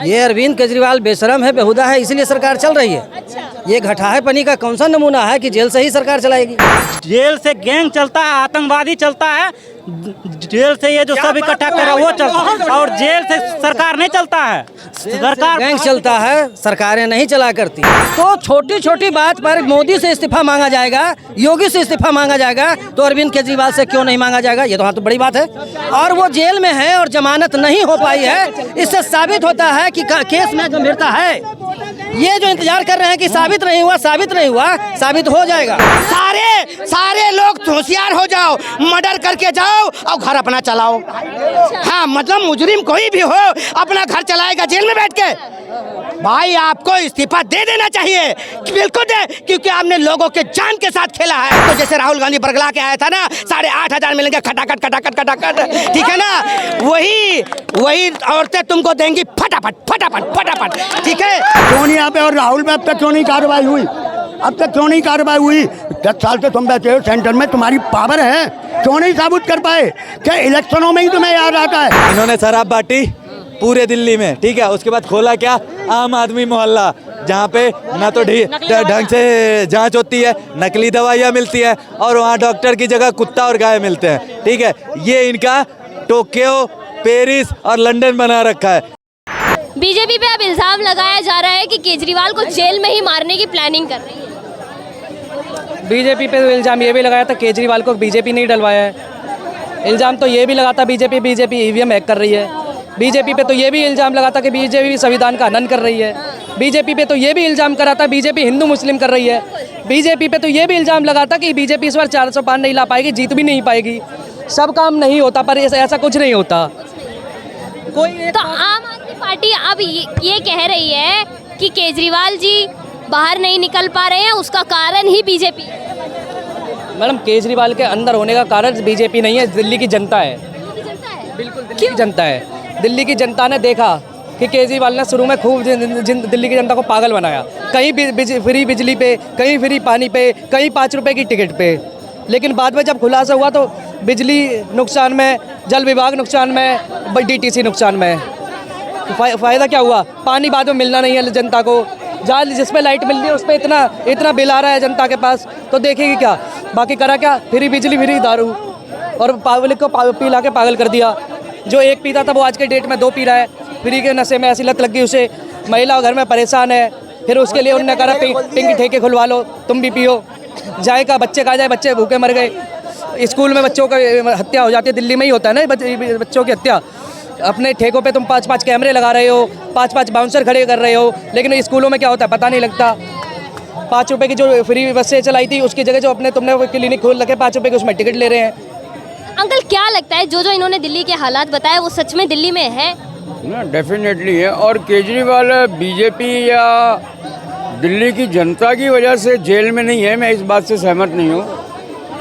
ये अरविंद केजरीवाल बेशरम है, बेहुदा है, इसलिए सरकार चल रही है। अच्छा। ये घटाए पनी का कौन सा नमूना है कि जेल से ही सरकार चलाएगी? जेल से गैंग चलता है, आतंकवादी चलता है, जेल से ये जो सब इकट्ठा कर वो चलता है, और जेल से सरकार नहीं चलता है। सरकार गैंग चलता है, सरकारें नहीं चला करती। तो छोटी छोटी बात पर मोदी से इस्तीफा मांगा जाएगा, योगी से इस्तीफा मांगा जाएगा, तो अरविंद केजरीवाल से क्यों नहीं मांगा जाएगा? ये तो हाँ तो बड़ी बात है। और वो जेल में है और जमानत नहीं हो पाई है, इससे साबित होता है कि केस में गंभीरता है। ये जो इंतजार कर रहे हैं कि साबित नहीं हुआ, साबित हो जाएगा। सारे लोग होशियार हो जाओ, मर्डर करके जाओ और घर अपना चलाओ। हाँ, मतलब मुजरिम कोई भी हो अपना घर चलाएगा जेल में बैठ के। भाई आपको इस्तीफा दे देना चाहिए, बिल्कुल दे, क्योंकि आपने लोगों के जान के साथ खेला है। तो जैसे राहुल गांधी बरगला के आया था ना, 8,500 मिलेंगे खटाखट खटाखट खटाखट, ठीक है ना? वही औरतें तुमको देंगी फटाफट, ठीक है? क्यों नहीं यहाँ पे और राहुल में अब तक क्यों नहीं कार्रवाई हुई? 10 साल से तुम बैठे हो सेंटर में, तुम्हारी पावर है, क्यों नहीं साबित कर पाए? क्या इलेक्शनों में ही तुम्हें याद आता है? इन्होंने शराब बांटी पूरे दिल्ली में, ठीक है, उसके बाद खोला क्या आम आदमी मोहल्ला, जहाँ पे ना तो ढंग से जांच होती है, नकली दवाइयाँ मिलती है, और वहाँ डॉक्टर की जगह कुत्ता और गाय मिलते हैं, ठीक है। ये इनका टोक्यो, पेरिस और लंदन बना रखा है। बीजेपी पे अब इल्जाम लगाया जा रहा है कि केजरीवाल को जेल में ही मारने की प्लानिंग कर रही है। बीजेपी पे तो इल्ज़ाम ये भी लगाया था केजरीवाल को बीजेपी नहीं डलवाया है। इल्ज़ाम तो ये भी लगाता बीजेपी ईवीएम हैक कर रही है। बीजेपी पे तो ये भी इल्ज़ाम लगाता कि बीजेपी संविधान का हनन कर रही है। बीजेपी पे तो ये भी इल्ज़ाम कराता बीजेपी हिंदू मुस्लिम कर रही है। बीजेपी पे तो ये भी इल्ज़ाम लगाता कि बीजेपी इस बार 400 पार नहीं ला पाएगी, जीत भी नहीं पाएगी। सब काम नहीं होता, पर ऐसा कुछ नहीं होता। कोई तो आम आदमी पार्टी अब ये कह रही है कि केजरीवाल जी बाहर नहीं निकल पा रहे हैं, उसका कारण ही बीजेपी है। मैडम, केजरीवाल के अंदर होने का कारण बीजेपी नहीं है, दिल्ली की जनता है। बिल्कुल दिल्ली की जनता है। दिल्ली की जनता ने देखा कि केजरीवाल ने शुरू में खूब दिल्ली की जनता को पागल बनाया, कहीं फ्री बिजली पे, कहीं फ्री पानी पे, कहीं 5 रुपए की टिकट पे। लेकिन बाद में जब खुलासा हुआ तो बिजली नुकसान में, जल विभाग नुकसान में, डीटीसी नुकसान में। फ़ायदा क्या हुआ? पानी बाद में मिलना नहीं है जनता को, जहाँ जिस पे लाइट मिल रही है उस पर इतना बिल आ रहा है जनता के पास, तो देखेगी क्या? बाकी करा क्या? फ्री बिजली, फ्री दारू, और पब्लिक को पिला के पागल कर दिया। जो एक पीता था वो आज के डेट में 2 पी रहा है। फ्री के नशे में ऐसी लत लग गई उसे, महिला घर में परेशान है। फिर उसके लिए उन्होंने कहा पिंक ठेके खुलवा लो, तुम भी पियो। जाएगा बच्चे कहाँ जाए? बच्चे भूखे मर गए। स्कूल में बच्चों का हत्या हो जाती है, दिल्ली में ही होता है ना बच्चों की हत्या। अपने ठेकों पे तुम 5-5 कैमरे लगा रहे हो, 5-5 बाउंसर खड़े कर रहे हो, लेकिन स्कूलों में क्या होता है पता नहीं लगता। 5 रुपए की जो फ्री बसें चलाई थी उसकी जगह जो तुमने क्लिनिक खोल रखे 5 रुपए की, उसमें टिकट ले रहे हैं। अंकल, क्या लगता है जो इन्होंने दिल्ली के हालात बताए वो सच में दिल्ली में है? ना, डेफिनेटली है। और केजरीवाल बीजेपी या दिल्ली की जनता की वजह से जेल में नहीं है, मैं इस बात से सहमत नहीं हूँ।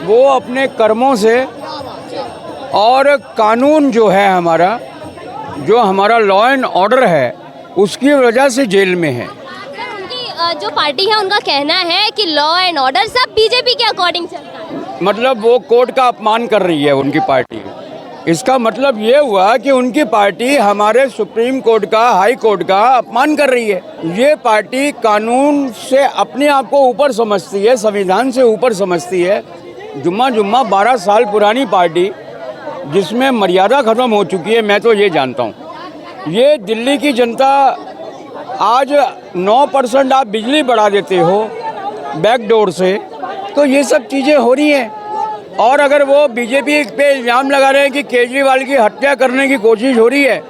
वो अपने कर्मों से और कानून जो है हमारा लॉ एंड ऑर्डर है, उसकी वजह से जेल में है। उनकी जो पार्टी है उनका कहना है कि लॉ एंड ऑर्डर सब बीजेपी के अकॉर्डिंग चलता है। मतलब वो कोर्ट का अपमान कर रही है उनकी पार्टी। इसका मतलब ये हुआ कि उनकी पार्टी हमारे सुप्रीम कोर्ट का, हाई कोर्ट का अपमान कर रही है। ये पार्टी कानून से अपने आप को ऊपर समझती है, संविधान से ऊपर समझती है। जुम्मा 12 साल पुरानी पार्टी जिसमें मर्यादा खत्म हो चुकी है, मैं तो ये जानता हूँ। ये दिल्ली की जनता आज 9% आप बिजली बढ़ा देते हो बैकडोर से, तो ये सब चीज़ें हो रही हैं। और अगर वो बीजेपी पे इल्ज़ाम लगा रहे हैं कि केजरीवाल की हत्या करने की कोशिश हो रही है,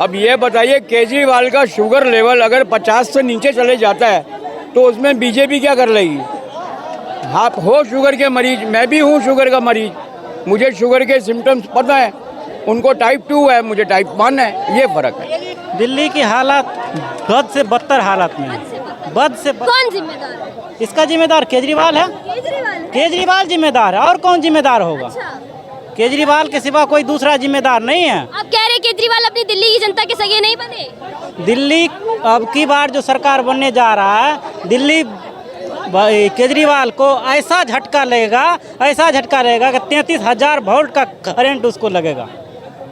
अब ये बताइए केजरीवाल का शुगर लेवल अगर 50 से नीचे चले जाता है तो उसमें बीजेपी क्या कर लेगी? आप हो शुगर के मरीज, मैं भी हूँ शुगर का मरीज, मुझे शुगर के सिम्टम्स पता है। उनको टाइप 2 है, मुझे टाइप 1 है, ये फ़र्क है। दिल्ली की हालात बद से बदतर हालत में है। बद से कौन जिम्मेदार है? इसका जिम्मेदार केजरीवाल है। केजरीवाल जिम्मेदार है, और कौन जिम्मेदार होगा? केजरीवाल के सिवा कोई दूसरा जिम्मेदार नहीं है। आप कह रहे केजरीवाल अपनी दिल्ली की जनता के सगे नहीं बने? दिल्ली अब की बार जो सरकार बनने जा रहा है, दिल्ली केजरीवाल को ऐसा झटका लगेगा कि 33,000 वोल्ट का करंट उसको लगेगा।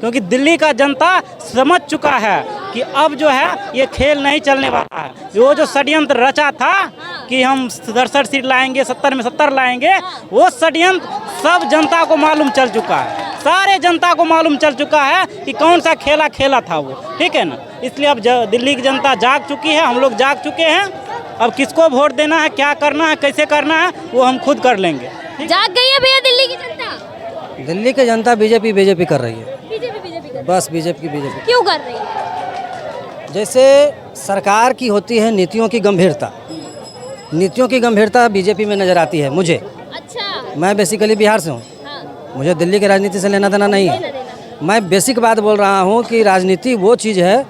क्योंकि दिल्ली का जनता समझ चुका है कि अब जो है ये खेल नहीं चलने वाला है। वो जो षड्यंत्र रचा था कि हम 67 सीट लाएंगे, 70 में 70 लाएंगे, वो षड्यंत्र सब जनता को मालूम चल चुका है, सारे जनता को मालूम चल चुका है कि कौन सा खेला खेला था वो, ठीक है ना। इसलिए अब दिल्ली की जनता जाग चुकी है, हम लोग जाग चुके हैं। अब किसको वोट देना है, क्या करना है, कैसे करना है, वो हम खुद कर लेंगे। जाग गई है भैया दिल्ली की जनता? दिल्ली की जनता बीजेपी कर रही है, बीजेपी कर बस बीजेपी क्यों कर रही है? जैसे सरकार की होती है नीतियों की गंभीरता बीजेपी में नजर आती है मुझे। अच्छा, मैं बेसिकली बिहार से हूँ, हाँ, मुझे दिल्ली की राजनीति से लेना देना नहीं है। मैं बेसिक बात बोल रहा हूँ कि राजनीति वो चीज़ है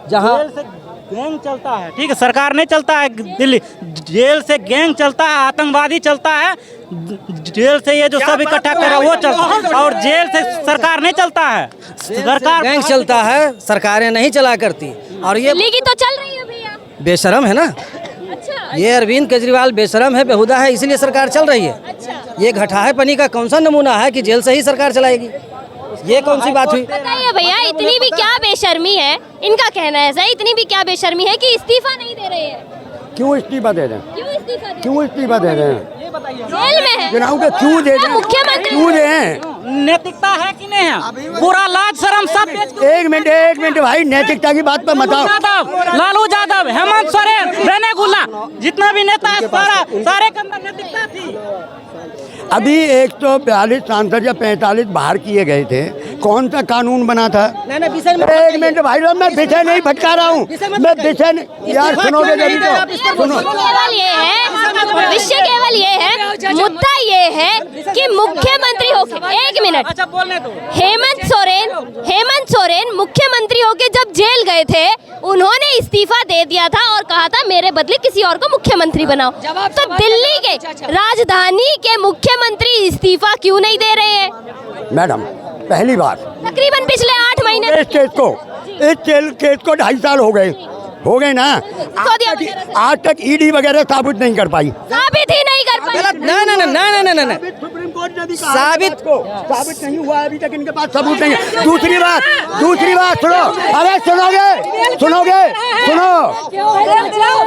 जहाँ जेल से गैंग चलता है, ठीक है, सरकार नहीं चलता है दिल्ली, जेल से गैंग चलता है, आतंकवादी चलता है, जेल से ये जो सब इकट्ठा कर रहा है वो चलता है, और जेल से सरकार नहीं चलता है, सरकार गैंग चलता है, सरकारें नहीं चला करती। और ये दिल्ली की तो चल रही है भैया। बेशरम है ना, अच्छा, ये अरविंद केजरीवाल बेशरम है, बेहुदा है, इसलिए सरकार चल रही है। अच्छा, ये घटाहेपनी का कौन सा नमूना है कि जेल से ही सरकार चलाएगी? ये कौन सी बात हुई? बताइए भैया, इतनी भी क्या बेशर्मी है, इनका कहना है ऐसा, इतनी भी क्या बेशर्मी है कि इस्तीफा नहीं दे रहे हैं? क्यों इस्तीफा दे रहे हैं? क्यों इस्तीफा दे रहे हैं? जेल में है, चुनाव के क्यों दे रहे हैं? मुख्यमंत्री क्यों दे रहे हैं? नैतिकता है कि नहीं है? पूरा लाज शर्म सब बेच एक मिनट भाई, नैतिकता की बात पर मत आओ। लालू यादव, हेमंत सोरेन, रेने गुल्ला, जितना भी नेता है सारे के अंदर नैतिकता थी। अभी 142 सांसद या 45 बाहर किए गए थे, कौन सा कानून बना था? एक मिनट भाई, मैं विषय नहीं भटका रहा हूँ, मैं विषय नहीं, यार सुनोगे जरूर तो सुनो। केवल ये है, विषय केवल ये है, मुद्दा ये है कि मुख्यमंत्री होके, एक मिनट, अच्छा बोलने दो। हेमंत सोरेन मुख्यमंत्री होके जब जेल गए थे, उन्होंने इस्तीफा दे दिया था और कहा था मेरे बदले किसी और को मुख्यमंत्री बनाओ। तो दिल्ली के राजधानी के मुख्यमंत्री इस्तीफा क्यों नहीं दे रहे हैं? मैडम, पहली बात, तकरीबन पिछले 8 महीने इस केस को 2.5 साल हो गए ना, आज तक ईडी वगैरह साबित नहीं कर पाई, साबित ही नहीं कर पाए। ना सुप्रीम कोर्ट ने भी साबित नहीं हुआ, अभी तक इनके पास सबूत नहीं है। दूसरी बात सुनो, अरे सुनोगे,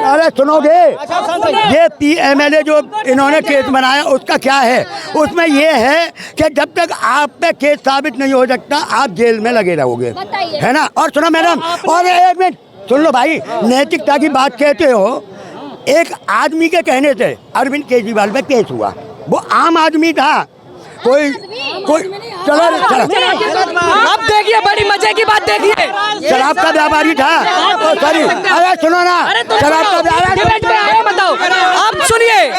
अरे सुनोगे, ये PMLA जो इन्होंने केस बनाया उसका क्या है? उसमें ये है कि जब तक आप पे केस साबित नहीं हो सकता आप जेल में लगे रहोगे, है ना। और सुनो मैडम, और एक मिनट सुन लो भाई, नैतिकता की बात कहते हो, एक आदमी के कहने से अरविंद केजरीवाल पे केस हुआ, वो आम आदमी था, कोई चलो अब देखिए, बड़ी मजे की बात देखिए, शराब का व्यापारी था, सॉरी, अरे सुनो ना, शराब का व्यापारी, बताओ। अब सुनिए,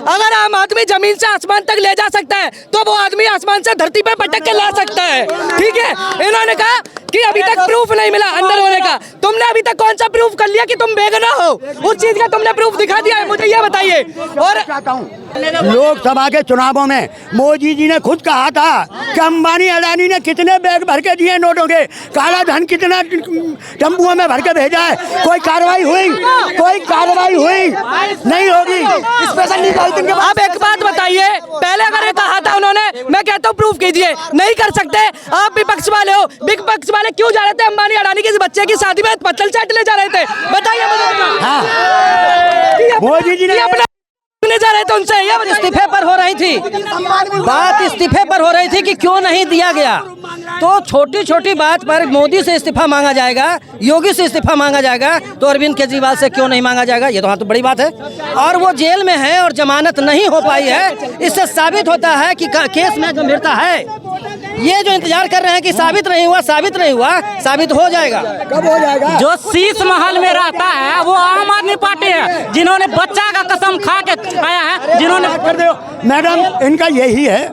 अगर आम आदमी जमीन से आसमान तक ले जा सकता है तो वो आदमी आसमान से धरती पे पटक के ला सकता है, ठीक है। इन्होंने कहा कि अभी तक प्रूफ नहीं मिला अंदर होने का। तुमने अभी तक कौन सा प्रूफ कर लिया कि तुम बेगुनाह हो? उस चीज का तुमने प्रूफ दिखा दिया है, मुझे ये बताइए। और लोकसभा के चुनावों में मोदी जी ने खुद कहा था कि अंबानी अडानी ने कितने बैग भर के दिए नोटों के, काला धन कितना टम्बुओं में भर के भेजा है, कोई कार्रवाई हुई नहीं होगी। अब एक बात बताइए, पहले अगर ये कहा था उन्होंने, मैं कहता हूँ प्रूफ कीजिए, नहीं कर सकते। आप विपक्ष वाले हो, विपक्ष वाले क्यों जा रहे थे अंबानी अडानी के बच्चे की शादी में पत्तल चाटने जा रहे थे? बताइए मुझे। हाँ, मोदी जी ने अपना जा रहे थे उनसे, ये इस्तीफे पर हो रही थी बात, इस्तीफे पर हो रही थी कि क्यों नहीं दिया गया। तो छोटी छोटी बात पर मोदी से इस्तीफा मांगा जाएगा, योगी से इस्तीफा मांगा जाएगा, तो अरविंद केजरीवाल से क्यों नहीं मांगा जाएगा? ये तो हाँ तो बड़ी बात है। और वो जेल में है और जमानत नहीं हो पाई है, इससे साबित होता है कि केस में गंभीरता है। ये जो इंतजार कर रहे हैं कि साबित नहीं हुआ, साबित हो जाएगा। कब हो जाएगा? जो शीश महल में रहता है वो आम आदमी पार्टी है, जिन्होंने बच्चा का कसम खा के आया है, जिन्होंने कर दो मैडम, इनका यही है।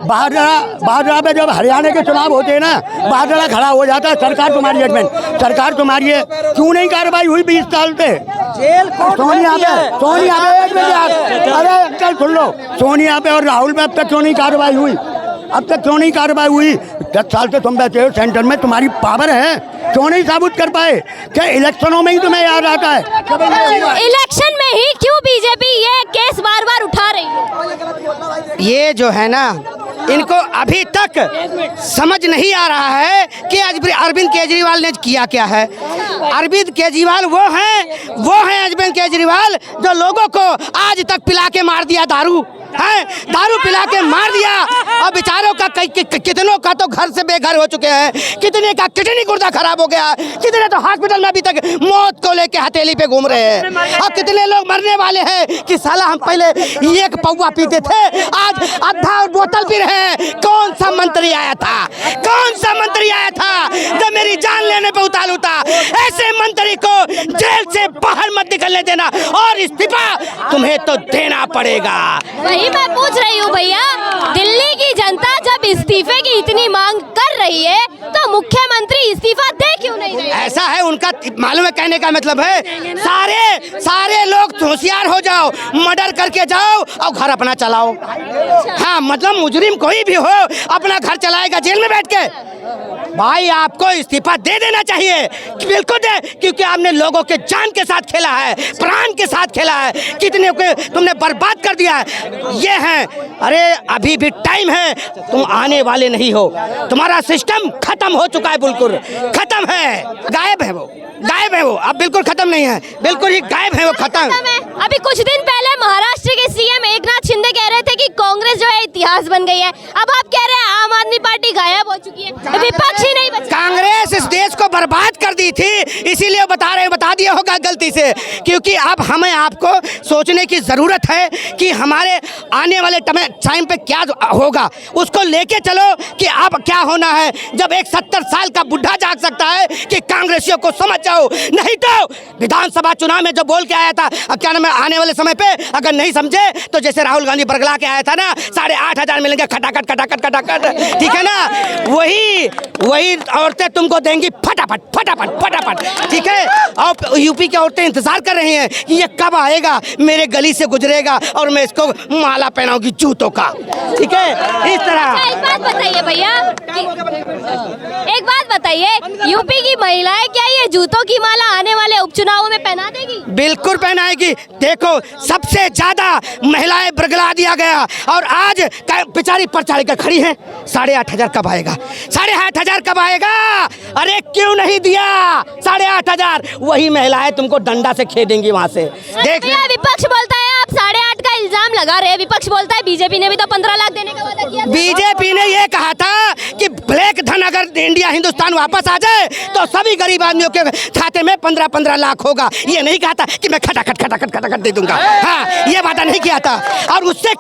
बहादुरा पे जब हरियाणा के चुनाव होते हैं ना, बहादुरा खड़ा हो जाता है, सरकार तुम्हारी जजमेंट, सरकार तुम्हारी है, क्यों नहीं कार्रवाई हुई 20 साल से? सोनिया पे एक मिनट, अरे अंकल सुन लो, सोनिया पे और राहुल पे अब तक क्यों नहीं कार्रवाई हुई? 10 साल से तुम बैठे हो सेंटर में, तुम्हारी पावर है, क्यों नहीं साबित कर पाए? क्या इलेक्शनों में ही तुम्हें याद आता है? इलेक्शन में ही क्यों बीजेपी ये केस बार बार उठा रही है? ये जो है ना, इनको अभी तक समझ नहीं आ रहा है कि अरविंद केजरीवाल ने किया क्या है। अरविंद केजरीवाल वो हैं अरविंद केजरीवाल जो लोगों को आज तक पिला के मार दिया, दारू पिला के मार दिया। और बेचारों का कितनों का तो घर से बेघर हो चुके हैं, कितने का किडनी गुर्दा खराब हो गया, कितने तो हॉस्पिटल में अभी तक मौत को लेके हथेली पे घूम रहे हैं। और कितने लोग मरने वाले हैं कि साला हम पहले एक पौवा पीते थे, आज आधा बोतल पी रहे हैं। कौन सा मंत्री आया था जो मेरी जान लेने पे उतारू था? ऐसे मंत्री को जेल से बाहर मत निकलने देना और इस्तीफा तुम्हें तो देना पड़ेगा। वही मैं पूछ रही हूँ भैया, दिल्ली की जनता जब इस्तीफे की इतनी मांग कर रही है तो मुख्यमंत्री इस्तीफा दे क्यों नहीं रहे? ऐसा है उनका, मालूम है कहने का मतलब है सारे लोग होशियार हो जाओ, मर्डर करके जाओ और घर अपना चलाओ। हाँ, मतलब मुजरिम कोई भी हो अपना घर चलाएगा जेल में बैठ के। भाई आपको इस्तीफा दे देना चाहिए, बिल्कुल दे, क्योंकि आपने लोगों के जान के साथ खेला है, प्राण के साथ खेला है, कितने को तुमने बर्बाद कर दिया है। ये है, अरे अभी भी टाइम है, तुम आने वाले नहीं हो, तुम्हारा सिस्टम खत्म हो चुका है, बिल्कुल खत्म है, गायब है वो, अब बिल्कुल खत्म नहीं है, बिल्कुल ही गायब है वो, खत्म। अभी कुछ दिन पहले महाराष्ट्र के सीएम एकनाथ शिंदे कह रहे थे कि कांग्रेस जो है इतिहास बन गई है। अब आप कह रहे हैं आम आदमी पार्टी गायब हो चुकी है, विपक्ष ही नहीं बचा। कांग्रेस इस देश को बर्बाद कर दी थी, इसीलिए बता दिया होगा गलती से, क्योंकि अब हमें आपको सोचने की जरूरत है कि हमारे आने वाले टाइम पे क्या होगा, उसको लेके चलो कि अब क्या होना है। जब एक 70 साल का बुढ़ा जाग सकता है कि कांग्रेसियों को समझ जाओ, नहीं तो विधानसभा चुनाव में जो बोल के आया था, क्या नाम है, आने वाले समय पे अगर नहीं समझे तो जैसे राहुल गांधी बरगला के आया था ना, 8,500 मिलेंगे खटाखट, ठीक है ना, वही औरतें तुमको देंगी फटाफट, ठीक है। और यूपी की औरतें इंतजार कर रही हैं कि ये कब आएगा, मेरे गली से गुजरेगा और मैं इसको माला पहनाऊंगी जूतों का, ठीक है, इस तरह। एक बात बताइए भैया, एक बात बताइए, यूपी की महिलाएं क्या ये जूतों की माला आने वाले उपचुनावों में पहना देगी? बिल्कुल पहनाएगी। देखो सबसे ज्यादा महिलाएं बरगला दिया गया और आज बेचारी पर चढ़ कर खड़ी है। 8,500 कब आएगा? 8,500 कब आएगा? अरे क्यों नहीं दिया 8,500? वही महिलाएं तुमको डंडा से खेदेंगी वहां से। देख विपक्ष बोलता है आप 8.5 का इल्जाम लगा रहे हैं, विपक्ष बोलता है बीजेपी ने भी तो 15 लाख देने का वादा किया था। बीजेपी ने ये कहा था कि ब्लैक धन अगर इंडिया हिंदुस्तान वापस आ जाए तो सभी गरीब आदमियों के खाते में 15-15 लाख होगा। ये नहीं कहा था कि मैं खटाखट दे दूंगा, हाँ, ये वादा नहीं किया था। और उससे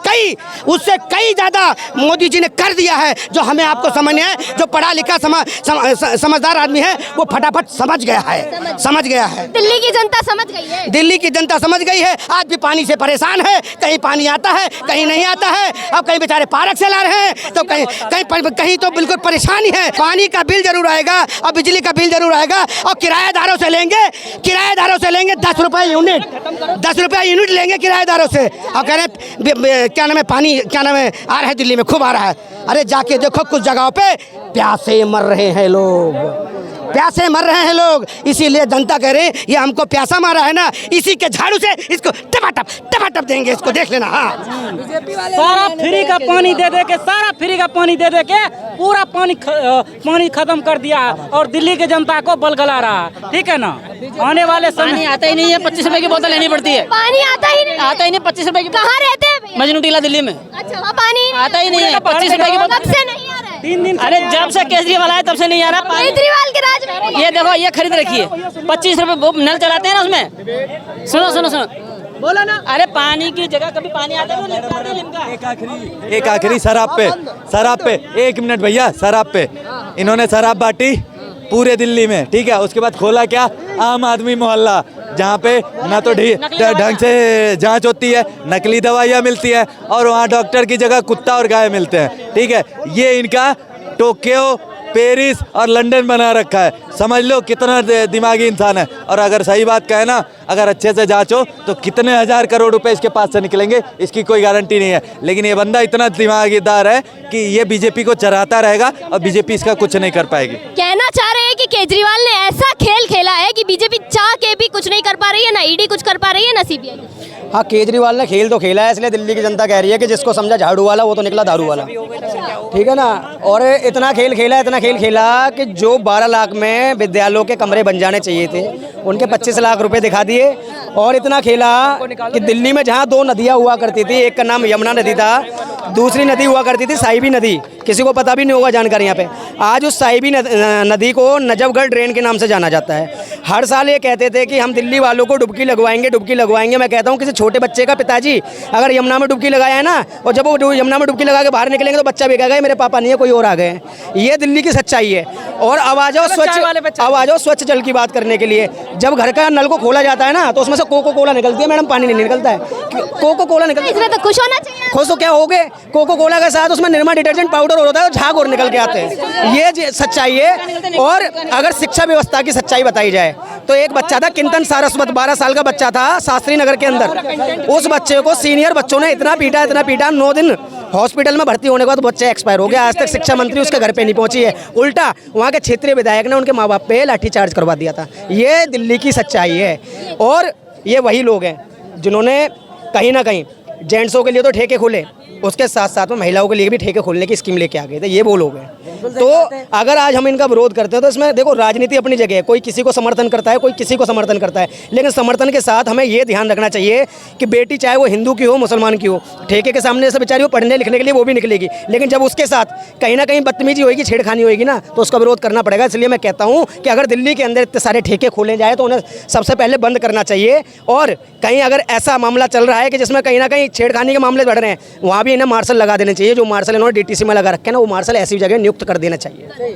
कई ज्यादा मोदी जी ने कर दिया है, जो हमें आपको समझना है। जो पढ़ा लिखा समझदार आदमी है वो फटाफट समझ गया है। दिल्ली की जनता समझ गई है, दिल्ली की जनता समझ गई है। आज भी पानी से परेशान है, कहीं पानी आता है कहीं नहीं आता है। अब कहीं बेचारे पार्क से ला रहे हैं तो कहीं तो बिल्कुल परेशानी है। पानी का बिल जरूर आएगा और बिजली का बिल जरूर आएगा और किराएदारों से लेंगे 10 रुपए यूनिट लेंगे किराएदारों से। और कह रहे क्या नाम है, पानी क्या नाम है आ रहा है दिल्ली में, खूब आ रहा है। अरे जाके देखो कुछ जगहों पे प्यासे मर रहे हैं लोग, इसीलिए जनता कह रही ये हमको प्यासा मारा है ना, इसी के झाड़ू से इसको टपाटप देंगे, इसको देख लेना। हाँ, सारा फ्री का पानी दे दे के पूरा पानी खत्म कर दिया और दिल्ली के जनता को बलगला रहा, ठीक है ना। आने वाले समय आता ही नहीं है, 25 रुपए की बोतल लेनी पड़ती है। पानी आता ही नहीं 25 रुपए की। कहाँ रहते हैं? मजनू टीला दिल्ली में। अच्छा, वहाँ पानी आता ही नहीं है, 25 रुपए की बोतल। कब से नहीं आ रहा है? 3 दिन। अरे जब से केजरीवाल आया तब से नहीं आ रहा पानी। केजरीवाल के राज में ये देखो, ये खरीद रखिए, 25 रुपए नल चलाते हैं ना उसमें। सुनो बोला ना, अरे पानी की जगह कभी पानी आता है लिमका। एक आखिरी शराब पे 1 मिनट भैया, शराब पे इन्होंने शराब बांटी पूरे दिल्ली में, ठीक है। उसके बाद खोला क्या, आम आदमी मोहल्ला, जहाँ पे ना तो ढंग से जांच होती है, नकली दवाइयाँ मिलती है और वहाँ डॉक्टर की जगह कुत्ता और गाय मिलते हैं, ठीक है। ये इनका टोक्यो, पेरिस और लंदन बना रखा है। समझ लो कितना दिमागी इंसान है। और अगर सही बात कहे ना, अगर अच्छे से जांचो तो कितने 1000 करोड़ रुपए इसके पास से निकलेंगे, इसकी कोई गारंटी नहीं है। लेकिन ये बंदा इतना दिमागीदार है कि ये बीजेपी को चराता रहेगा और बीजेपी इसका कुछ नहीं कर पाएगी। कहना चाह रहे हैं कि केजरीवाल ने ऐसा खेल खेला है कि बीजेपी चाह के भी कुछ नहीं कर पा रही है, ना ईडी कुछ कर पा रही है, ना सीबीआई। हाँ, केजरीवाल ने खेल तो खेला है, इसलिए दिल्ली की जनता कह रही है कि जिसको समझा झाड़ू वाला वो तो निकला दारू वाला, ठीक है ना। और इतना खेल खेला कि जो 12 लाख में विद्यालयों के कमरे बन जाने चाहिए थे उनके 25 लाख रुपए दिखा दिए। और इतना खेला कि दिल्ली में जहाँ 2 नदियाँ हुआ करती थी, एक का नाम यमुना नदी था, दूसरी नदी हुआ करती थी साहिबी नदी, किसी को पता भी नहीं होगा जानकारी यहाँ पे। आज उस साहिबी नदी को नजफगढ़ ड्रेन के नाम से जाना जाता है। हर साल ये कहते थे कि हम दिल्ली वालों को डुबकी लगवाएंगे। मैं कहता हूँ किसी छोटे बच्चे का पिताजी अगर यमुना में डुबकी लगाया है ना, और जब वो यमुना में डुबकी लगा के बाहर निकलेंगे तो बच्चा भी कहेगा मेरे पापा नहीं है, कोई और आ गए। ये दिल्ली की सच्चाई है। और अब आ जाओ स्वच्छ जल की बात करने के लिए। जब घर का नल को खोला जाता है ना तो उसमें से कोको कोला निकलती है मैडम, पानी नहीं निकलता है। कोको कोला निकलता है, इसमें तो खुश होना चाहिए। खुश तो क्या हो गए, कोको कोला के साथ उसमें निरमा डिटर्जेंट पाउडर होता है और झाग और निकल के आते हैं। ये सच्चाई है। और अगर शिक्षा व्यवस्था की सच्चाई बताई जाए तो एक बच्चा था किंतन सारस्वत, 12 साल का बच्चा था शास्त्री नगर के अंदर। उस बच्चे को सीनियर बच्चों ने इतना पीटा, 9 दिन हॉस्पिटल में भर्ती होने के बाद बच्चा एक्सपायर हो गया। आज तक शिक्षा मंत्री उसके घर पे नहीं पहुंची है, उल्टा वहाँ के क्षेत्रीय विधायक ने उनके माँ बाप पे लाठीचार्ज करवा दिया था। ये दिल्ली की सच्चाई है। और ये वही लोग हैं जिन्होंने कहीं ना कहीं जेंट्सों के लिए तो ठेके खोले, उसके साथ साथ में महिलाओं के लिए भी ठेके खोलने की स्कीम लेके आ गए थे। ये वो लोग हैं। तो अगर आज हम इनका विरोध करते हैं तो इसमें देखो राजनीति अपनी जगह है, कोई किसी को समर्थन करता है, कोई किसी को समर्थन करता है, लेकिन समर्थन के साथ हमें ये ध्यान रखना चाहिए कि बेटी चाहे वो हिंदू की हो मुसलमान की हो, ठेके के सामने से बेचारी वो पढ़ने लिखने के लिए वो भी निकलेगी, लेकिन जब उसके साथ कहीं ना कहीं बदतमीजी होगी, छेड़खानी होगी ना, तो उसका विरोध करना पड़ेगा। इसलिए मैं कहता हूँ कि अगर दिल्ली के अंदर इतने सारे ठेके खोले जाए तो उन्हें सबसे पहले बंद करना चाहिए। और कहीं अगर ऐसा मामला चल रहा है कि जिसमें कहीं ना कहीं छेड़खानी के मामले बढ़ रहे हैं, वहाँ भी इन्हें मार्शल लगा देने चाहिए। जो मार्शल इन्होंने डीटीसी में लगा रखे हैं ना, वो मार्शल ऐसी जगह नियुक्त कर देना चाहिए।